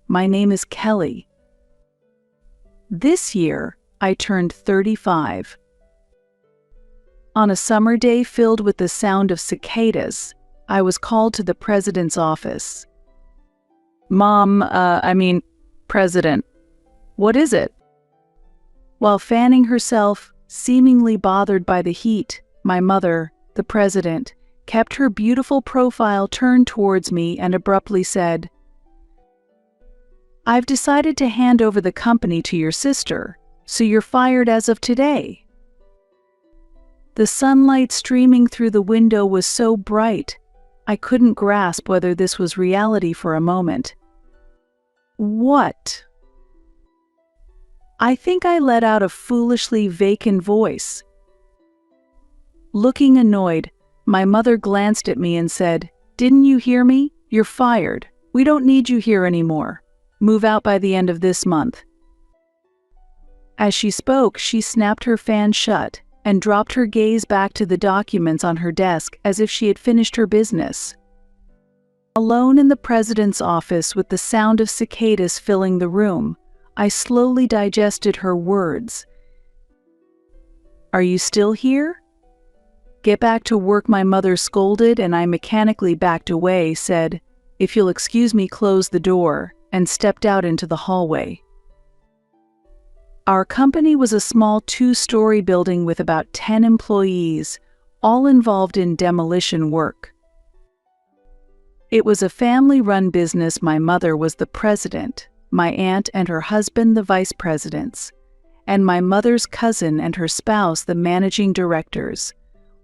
My name is Kelly. This year, I turned 35. On a summer day filled with the sound of cicadas, I was called to the president's office. President, what is it? While fanning herself, seemingly bothered by the heat, my mother, the president, kept her beautiful profile turned towards me and abruptly said, "I've decided to hand over the company to your sister, so you're fired as of today." The sunlight streaming through the window was so bright, I couldn't grasp whether this was reality for a moment. "What?" I think I let out a foolishly vacant voice. Looking annoyed, my mother glanced at me and said, "Didn't you hear me? You're fired. We don't need you here anymore. Move out by the end of this month." As she spoke, she snapped her fan shut and dropped her gaze back to the documents on her desk as if she had finished her business. Alone in the president's office with the sound of cicadas filling the room, I slowly digested her words. "Are you still here?" "Get back to work," my mother scolded, and I mechanically backed away, said, "If you'll excuse me, close the door," and stepped out into the hallway. Our company was a small 2-story building with about 10 employees, all involved in demolition work. It was a family-run business. My mother was the president, my aunt and her husband the vice presidents, and my mother's cousin and her spouse the managing directors,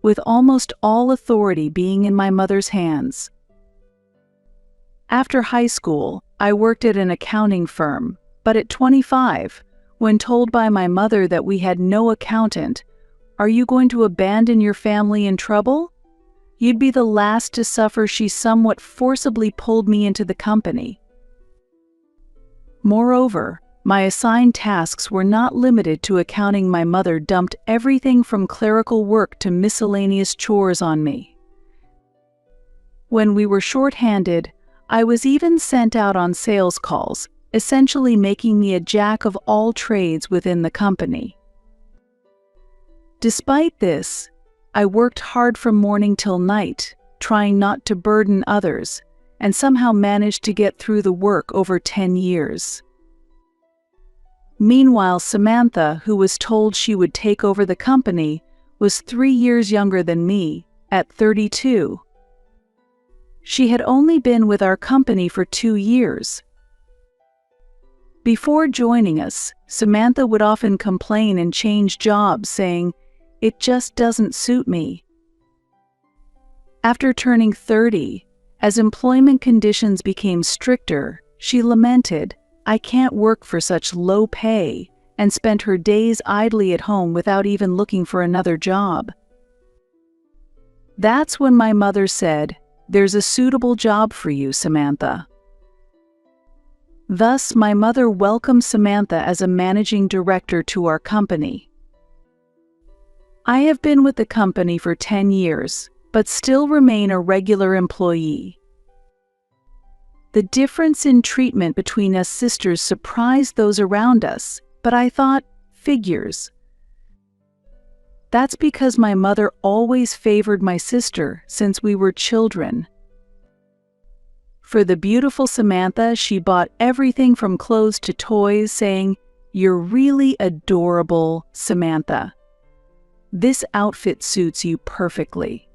with almost all authority being in my mother's hands. After high school, I worked at an accounting firm, but at 25, when told by my mother that we had no accountant, "Are you going to abandon your family in trouble? You'd be the last to suffer," she somewhat forcibly pulled me into the company. Moreover, my assigned tasks were not limited to accounting. My mother dumped everything from clerical work to miscellaneous chores on me. When we were short-handed, I was even sent out on sales calls, essentially making me a jack of all trades within the company. Despite this, I worked hard from morning till night, trying not to burden others, and somehow managed to get through the work over 10 years. Meanwhile, Samantha, who was told she would take over the company, was 3 years younger than me, at 32. She had only been with our company for 2 years. Before joining us, Samantha would often complain and change jobs, saying, "It just doesn't suit me." After turning 30, as employment conditions became stricter, she lamented, "I can't work for such low pay," and spent her days idly at home without even looking for another job. That's when my mother said, "There's a suitable job for you, Samantha." Thus, my mother welcomed Samantha as a managing director to our company. I have been with the company for 10 years, but still remain a regular employee. The difference in treatment between us sisters surprised those around us, but I thought, figures. That's because my mother always favored my sister since we were children. For the beautiful Samantha, she bought everything from clothes to toys, saying, "You're really adorable, Samantha. This outfit suits you perfectly."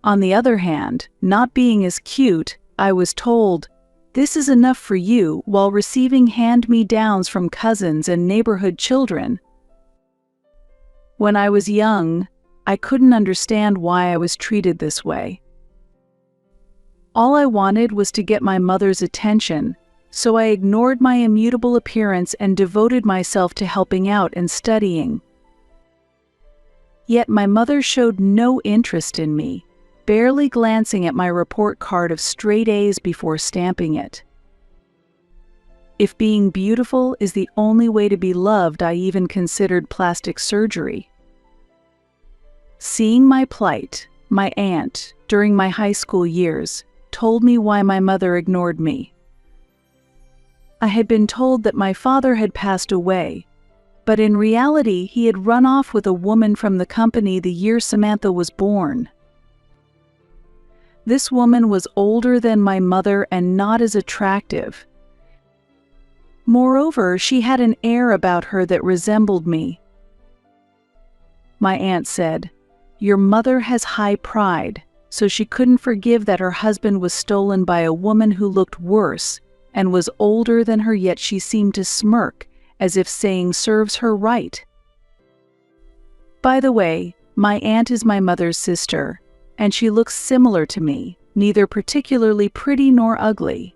On the other hand, not being as cute, I was told, "This is enough for you," while receiving hand-me-downs from cousins and neighborhood children. When I was young, I couldn't understand why I was treated this way. All I wanted was to get my mother's attention, so I ignored my immutable appearance and devoted myself to helping out and studying. Yet my mother showed no interest in me, barely glancing at my report card of straight A's before stamping it. If being beautiful is the only way to be loved, I even considered plastic surgery. Seeing my plight, my aunt, during my high school years, told me why my mother ignored me. I had been told that my father had passed away, but in reality he had run off with a woman from the company the year Samantha was born. This woman was older than my mother and not as attractive. Moreover, she had an air about her that resembled me. My aunt said, "Your mother has high pride, so she couldn't forgive that her husband was stolen by a woman who looked worse and was older than her, yet she seemed to smirk, as if saying serves her right." By the way, my aunt is my mother's sister, and she looks similar to me, neither particularly pretty nor ugly.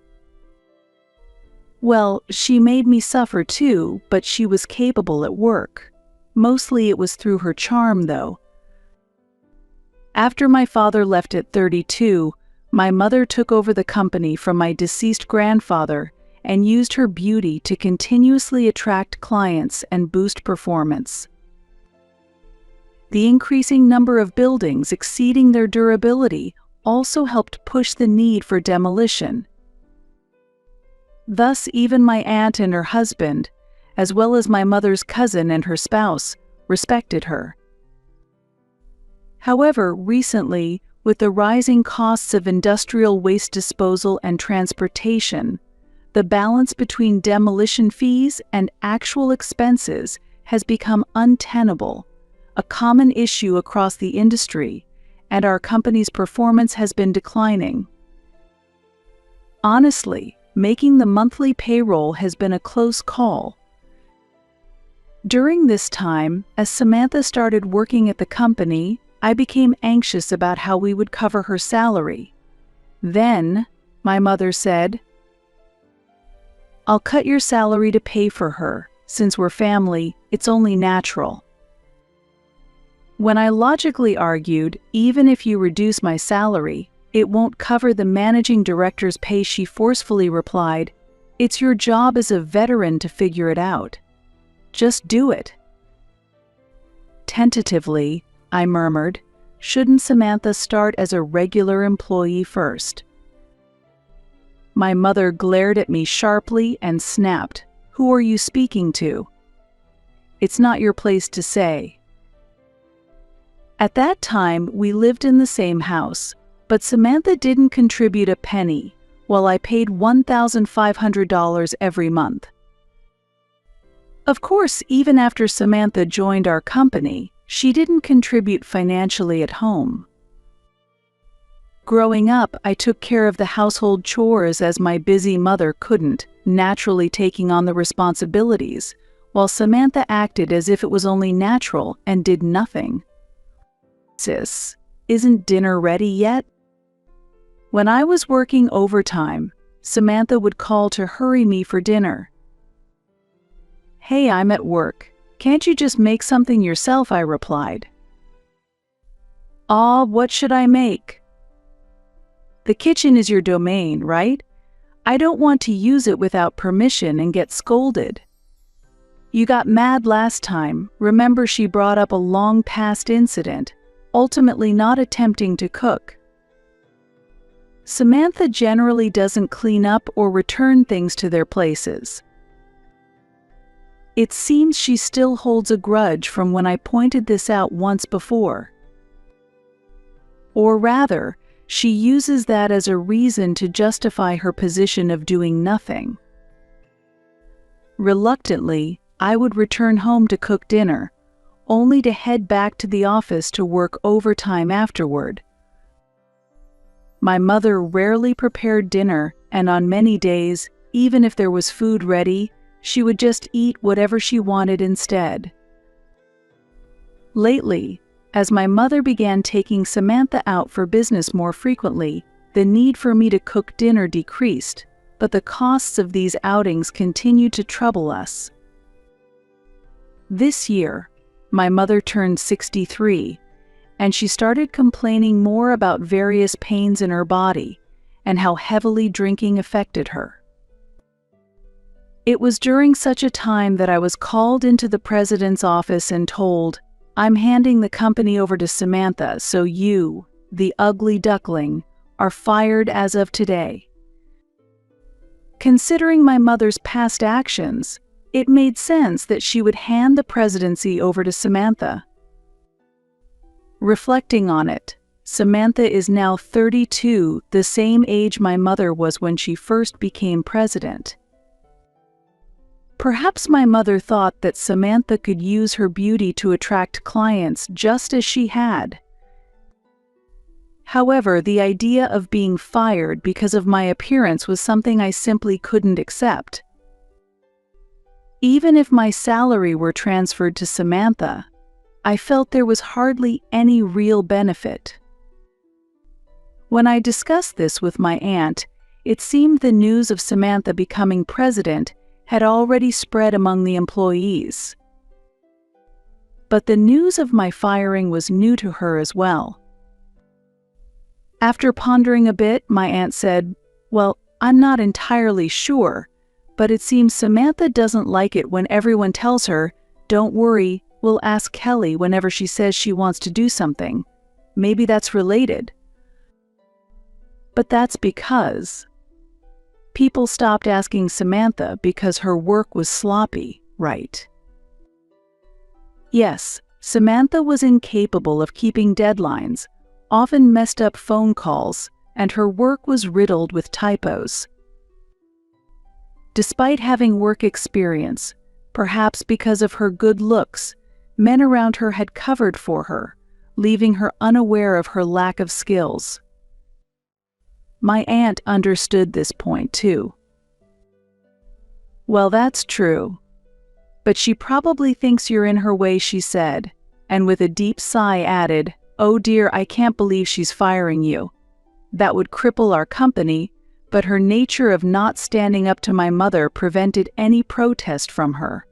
Well, she made me suffer too, but she was capable at work. Mostly it was through her charm, though. After my father left at 32, my mother took over the company from my deceased grandfather and used her beauty to continuously attract clients and boost performance. The increasing number of buildings exceeding their durability also helped push the need for demolition. Thus, even my aunt and her husband, as well as my mother's cousin and her spouse, respected her. However, recently, with the rising costs of industrial waste disposal and transportation, the balance between demolition fees and actual expenses has become untenable, a common issue across the industry, and our company's performance has been declining. Honestly, making the monthly payroll has been a close call. During this time, as Samantha started working at the company, I became anxious about how we would cover her salary. Then, my mother said, "I'll cut your salary to pay for her. Since we're family, it's only natural." When I logically argued, even if you reduce my salary, it won't cover the managing director's pay, she forcefully replied, "It's your job as a veteran to figure it out. Just do it." Tentatively, I murmured, "Shouldn't Samantha start as a regular employee first?" My mother glared at me sharply and snapped, "Who are you speaking to? It's not your place to say." At that time, we lived in the same house, but Samantha didn't contribute a penny, while I paid $1,500 every month. Of course, even after Samantha joined our company, she didn't contribute financially at home. Growing up, I took care of the household chores as my busy mother couldn't, naturally taking on the responsibilities, while Samantha acted as if it was only natural and did nothing. "Sis, isn't dinner ready yet?" When I was working overtime, Samantha would call to hurry me for dinner. "Hey, I'm at work. Can't you just make something yourself?" I replied. "Ah, what should I make?" "The kitchen is your domain, right? I don't want to use it without permission and get scolded." "You got mad last time. Remember, she brought up a long past incident, ultimately not attempting to cook." Samantha generally doesn't clean up or return things to their places. It seems she still holds a grudge from when I pointed this out once before. Or rather, she uses that as a reason to justify her position of doing nothing. Reluctantly, I would return home to cook dinner, only to head back to the office to work overtime afterward. My mother rarely prepared dinner, and on many days, even if there was food ready, she would just eat whatever she wanted instead. Lately, as my mother began taking Samantha out for business more frequently, the need for me to cook dinner decreased, but the costs of these outings continued to trouble us. This year, my mother turned 63, and she started complaining more about various pains in her body and how heavily drinking affected her. It was during such a time that I was called into the president's office and told, "I'm handing the company over to Samantha, so you, the ugly duckling, are fired as of today." Considering my mother's past actions, it made sense that she would hand the presidency over to Samantha. Reflecting on it, Samantha is now 32, the same age my mother was when she first became president. Perhaps my mother thought that Samantha could use her beauty to attract clients just as she had. However, the idea of being fired because of my appearance was something I simply couldn't accept. Even if my salary were transferred to Samantha, I felt there was hardly any real benefit. When I discussed this with my aunt, it seemed the news of Samantha becoming president had already spread among the employees. But the news of my firing was new to her as well. After pondering a bit, my aunt said, "Well, I'm not entirely sure, but it seems Samantha doesn't like it when everyone tells her, 'Don't worry, we'll ask Kelly whenever she says she wants to do something.' Maybe that's related." But that's because people stopped asking Samantha because her work was sloppy, right? Yes, Samantha was incapable of keeping deadlines, often messed up phone calls, and her work was riddled with typos. Despite having work experience, perhaps because of her good looks, men around her had covered for her, leaving her unaware of her lack of skills. My aunt understood this point too. "Well, that's true. But she probably thinks you're in her way," she said, and with a deep sigh added, "Oh dear, I can't believe she's firing you. That would cripple our company," but her nature of not standing up to my mother prevented any protest from her.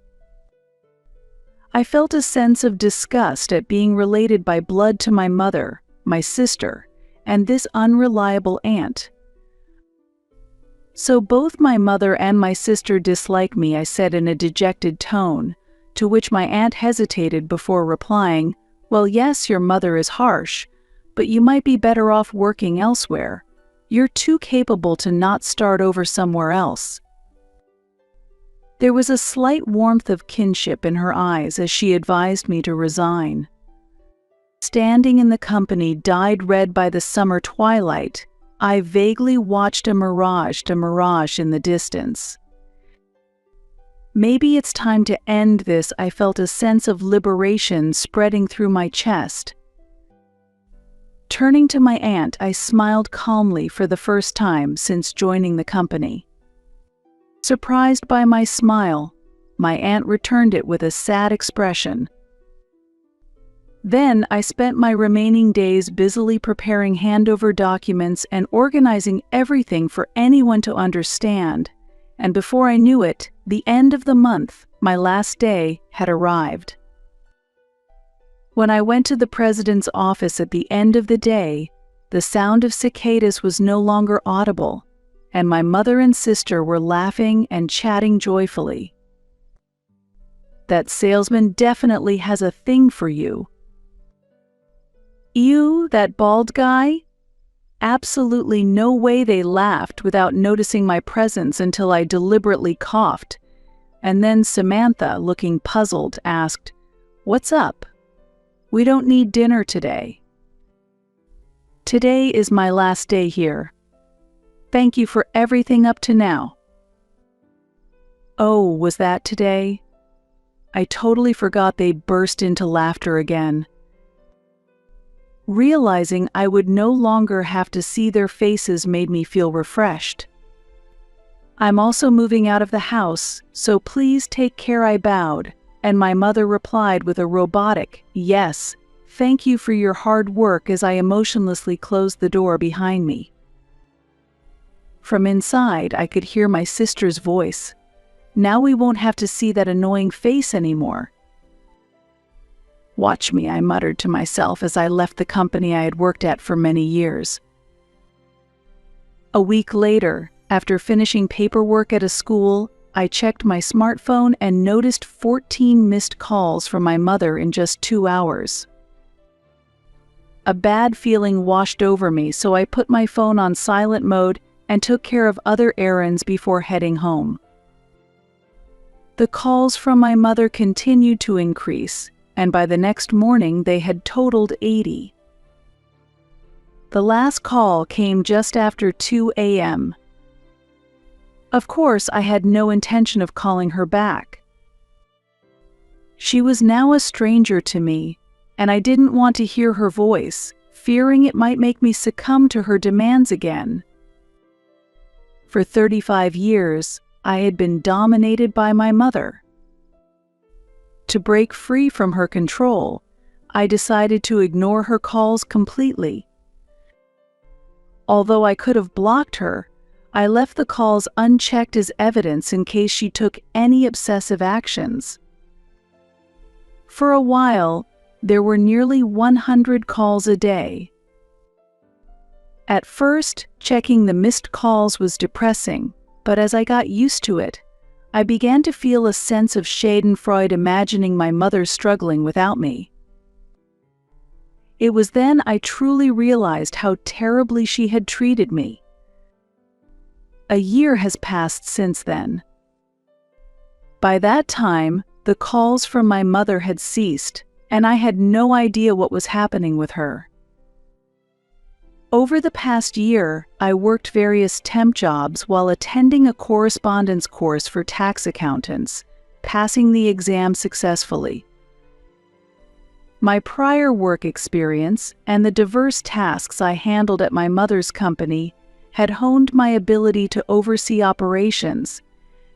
I felt a sense of disgust at being related by blood to my mother, my sister, and this unreliable aunt. "So both my mother and my sister dislike me," I said in a dejected tone, to which my aunt hesitated before replying, "Well, yes, your mother is harsh, but you might be better off working elsewhere. You're too capable to not start over somewhere else." There was a slight warmth of kinship in her eyes as she advised me to resign. Standing in the company dyed red by the summer twilight, I vaguely watched a mirage in the distance. Maybe it's time to end this, I felt a sense of liberation spreading through my chest. Turning to my aunt, I smiled calmly for the first time since joining the company. Surprised by my smile, my aunt returned it with a sad expression. Then I spent my remaining days busily preparing handover documents and organizing everything for anyone to understand, and before I knew it, the end of the month, my last day, had arrived. When I went to the president's office at the end of the day, the sound of cicadas was no longer audible, and my mother and sister were laughing and chatting joyfully. "That salesman definitely has a thing for you." "You, that bald guy?" Absolutely no way they laughed without noticing my presence until I deliberately coughed, and then Samantha, looking puzzled, asked, "What's up?" "We don't need dinner today." "Today is my last day here. Thank you for everything up to now." "Oh, was that today?" I totally forgot. They burst into laughter again. Realizing I would no longer have to see their faces made me feel refreshed. "I'm also moving out of the house, so please take care," I bowed, and my mother replied with a robotic, "Yes, thank you for your hard work," as I emotionlessly closed the door behind me. From inside, I could hear my sister's voice. "Now we won't have to see that annoying face anymore." "Watch me," I muttered to myself as I left the company I had worked at for many years. A week later, after finishing paperwork at a school, I checked my smartphone and noticed 14 missed calls from my mother in just 2 hours. A bad feeling washed over me, so I put my phone on silent mode and took care of other errands before heading home. The calls from my mother continued to increase, and by the next morning they had totaled 80. The last call came just after 2 a.m. Of course, I had no intention of calling her back. She was now a stranger to me, and I didn't want to hear her voice, fearing it might make me succumb to her demands again. For 35 years, I had been dominated by my mother. To break free from her control, I decided to ignore her calls completely. Although I could have blocked her, I left the calls unchecked as evidence in case she took any obsessive actions. For a while, there were nearly 100 calls a day. At first, checking the missed calls was depressing, but as I got used to it, I began to feel a sense of schadenfreude imagining my mother struggling without me. It was then I truly realized how terribly she had treated me. A year has passed since then. By that time, the calls from my mother had ceased, and I had no idea what was happening with her. Over the past year, I worked various temp jobs while attending a correspondence course for tax accountants, passing the exam successfully. My prior work experience and the diverse tasks I handled at my mother's company had honed my ability to oversee operations,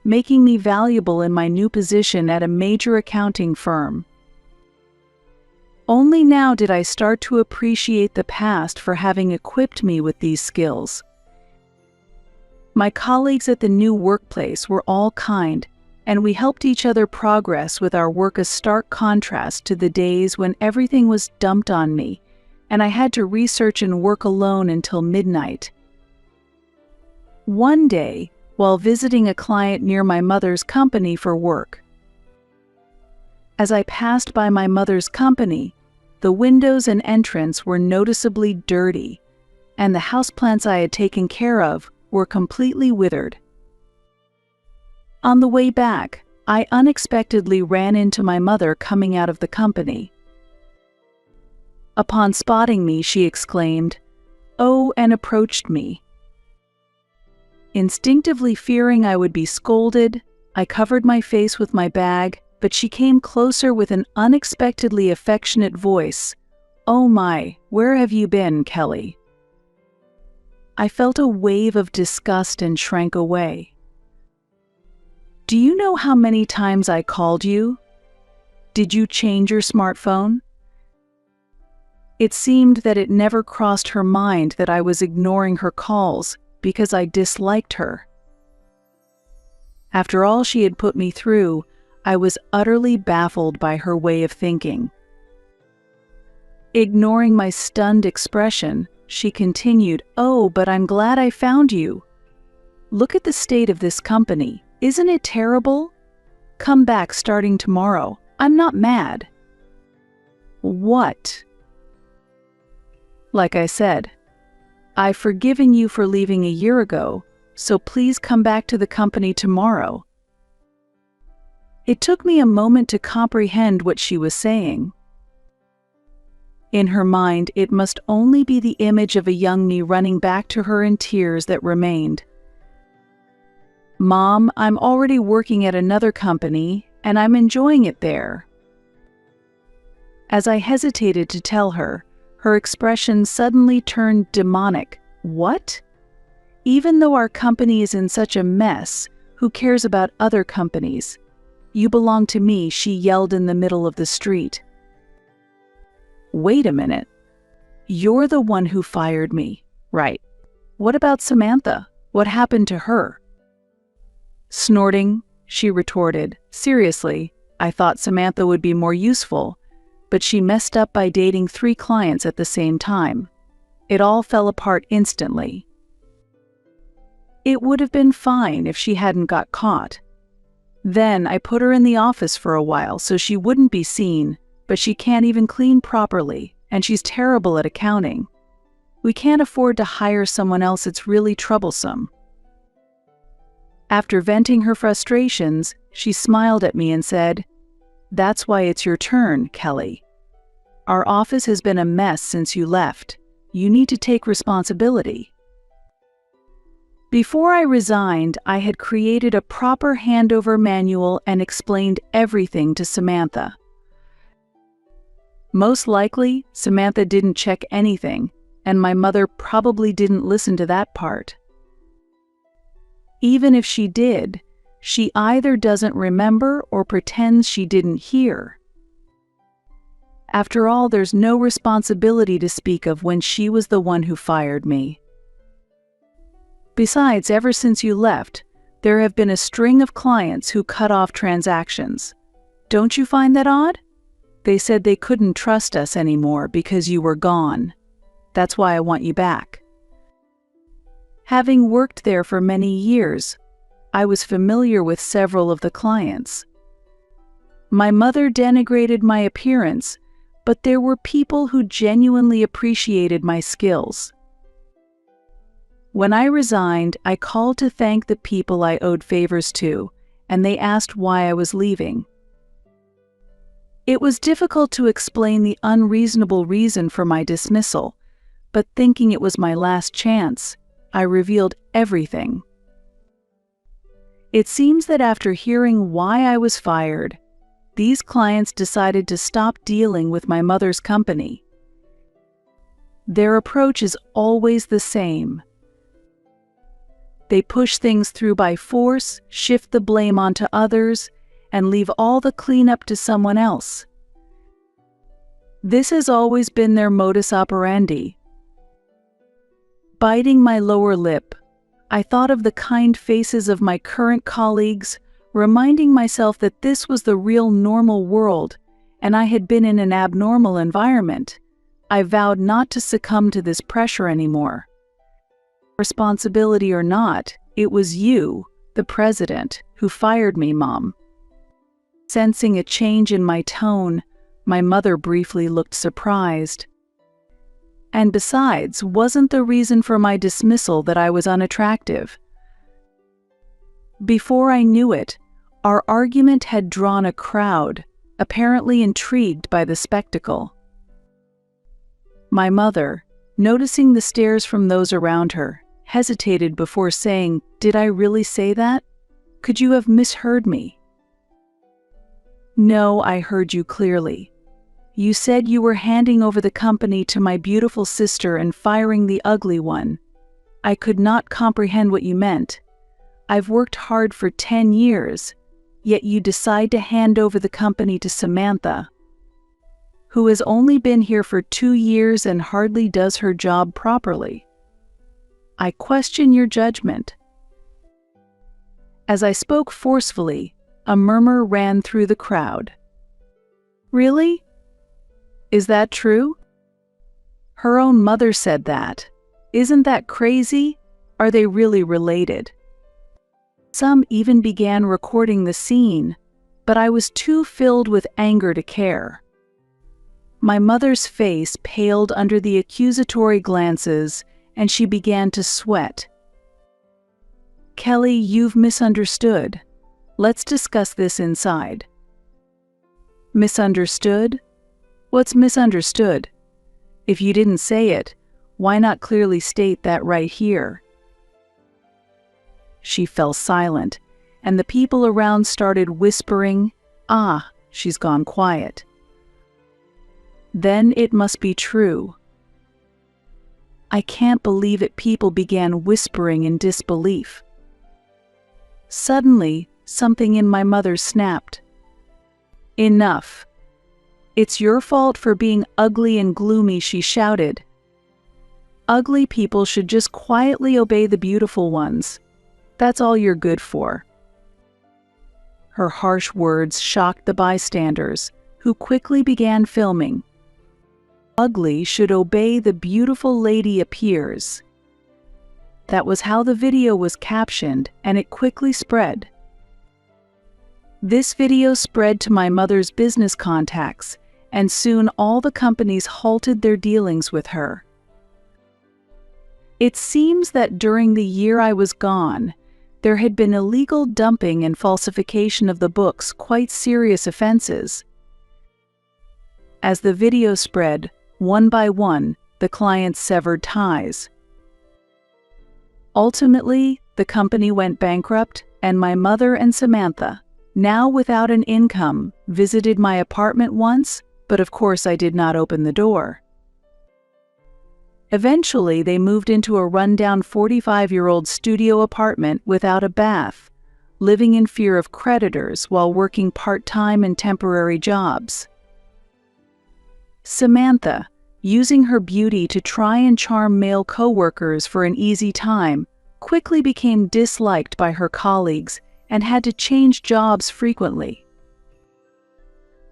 making me valuable in my new position at a major accounting firm. Only now did I start to appreciate the past for having equipped me with these skills. My colleagues at the new workplace were all kind, and we helped each other progress with our work, a stark contrast to the days when everything was dumped on me, and I had to research and work alone until midnight. One day, while visiting a client near my mother's company for work, as I passed by my mother's company, the windows and entrance were noticeably dirty, and the houseplants I had taken care of were completely withered. On the way back, I unexpectedly ran into my mother coming out of the company. Upon spotting me, she exclaimed, "Oh," and approached me. Instinctively fearing I would be scolded, I covered my face with my bag, but she came closer with an unexpectedly affectionate voice. "Oh my, where have you been, Kelly?" I felt a wave of disgust and shrank away. "Do you know how many times I called you? Did you change your smartphone?" It seemed that it never crossed her mind that I was ignoring her calls because I disliked her. After all she had put me through, I was utterly baffled by her way of thinking. Ignoring my stunned expression, she continued, "Oh, but I'm glad I found you. Look at the state of this company. Isn't it terrible? Come back starting tomorrow. I'm not mad." What? Like I said, I've forgiven you for leaving a year ago, so please come back to the company tomorrow. It took me a moment to comprehend what she was saying. In her mind, it must only be the image of a young me running back to her in tears that remained. "Mom, I'm already working at another company, and I'm enjoying it there." As I hesitated to tell her, her expression suddenly turned demonic. "What? Even though our company is in such a mess, who cares about other companies? You belong to me," she yelled in the middle of the street. "Wait a minute. You're the one who fired me, right? What about Samantha? What happened to her?" Snorting, she retorted, "Seriously, I thought Samantha would be more useful, but she messed up by dating 3 clients at the same time. It all fell apart instantly. It would have been fine if she hadn't got caught. Then I put her in the office for a while so she wouldn't be seen, but she can't even clean properly, and she's terrible at accounting. We can't afford to hire someone else. It's really troublesome." After venting her frustrations, she smiled at me and said, "That's why it's your turn, Kelly. Our office has been a mess since you left. You need to take responsibility." Before I resigned, I had created a proper handover manual and explained everything to Samantha. Most likely, Samantha didn't check anything, and my mother probably didn't listen to that part. Even if she did, she either doesn't remember or pretends she didn't hear. After all, there's no responsibility to speak of when she was the one who fired me. Besides, ever since you left, there have been a string of clients who cut off transactions. Don't you find that odd? They said they couldn't trust us anymore because you were gone. That's why I want you back. Having worked there for many years, I was familiar with several of the clients. My mother denigrated my appearance, but there were people who genuinely appreciated my skills. When I resigned, I called to thank the people I owed favors to, and they asked why I was leaving. It was difficult to explain the unreasonable reason for my dismissal, but thinking it was my last chance, I revealed everything. It seems that after hearing why I was fired, these clients decided to stop dealing with my mother's company. Their approach is always the same. They push things through by force, shift the blame onto others, and leave all the cleanup to someone else. This has always been their modus operandi. Biting my lower lip, I thought of the kind faces of my current colleagues, reminding myself that this was the real normal world, and I had been in an abnormal environment. I vowed not to succumb to this pressure anymore. Responsibility or not, it was you, the president, who fired me, Mom. Sensing a change in my tone, my mother briefly looked surprised. And besides, wasn't the reason for my dismissal that I was unattractive? Before I knew it, our argument had drawn a crowd, apparently intrigued by the spectacle. My mother, noticing the stares from those around her, hesitated before saying, "Did I really say that? Could you have misheard me?" "No, I heard you clearly. You said you were handing over the company to my beautiful sister and firing the ugly one. I could not comprehend what you meant. I've worked hard for 10 years, yet you decide to hand over the company to Samantha, who has only been here for 2 years and hardly does her job properly. I question your judgment." As I spoke forcefully, a murmur ran through the crowd. "Really? Is that true? Her own mother said that. Isn't that crazy? Are they really related?" Some even began recording the scene, but I was too filled with anger to care. My mother's face paled under the accusatory glances, and she began to sweat. "Kelly, you've misunderstood. Let's discuss this inside." "Misunderstood? What's misunderstood? If you didn't say it, why not clearly state that right here?" She fell silent, and the people around started whispering, "Ah, she's gone quiet. Then it must be true." I can't believe it, people began whispering in disbelief. Suddenly, something in my mother snapped. "Enough. It's your fault for being ugly and gloomy," she shouted. "Ugly people should just quietly obey the beautiful ones. That's all you're good for." Her harsh words shocked the bystanders, who quickly began filming. "Ugly should obey the beautiful lady appears." That was how the video was captioned, and it quickly spread. This video spread to my mother's business contacts, and soon all the companies halted their dealings with her. It seems that during the year I was gone, there had been illegal dumping and falsification of the books, quite serious offenses. As the video spread, one by one, the clients severed ties. Ultimately, the company went bankrupt, and my mother and Samantha, now without an income, visited my apartment once, but of course I did not open the door. Eventually, they moved into a rundown 45-year-old studio apartment without a bath, living in fear of creditors while working part-time and temporary jobs. Samantha, using her beauty to try and charm male coworkers for an easy time, quickly became disliked by her colleagues and had to change jobs frequently.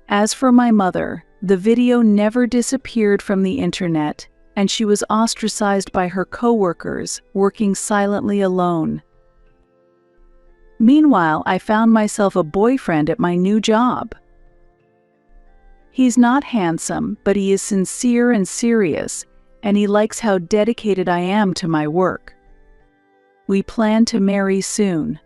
As for my mother, the video never disappeared from the internet, and she was ostracized by her coworkers, working silently alone. Meanwhile, I found myself a boyfriend at my new job. He's not handsome, but he is sincere and serious, and he likes how dedicated I am to my work. We plan to marry soon.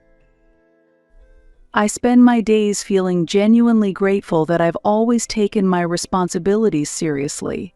I spend my days feeling genuinely grateful that I've always taken my responsibilities seriously.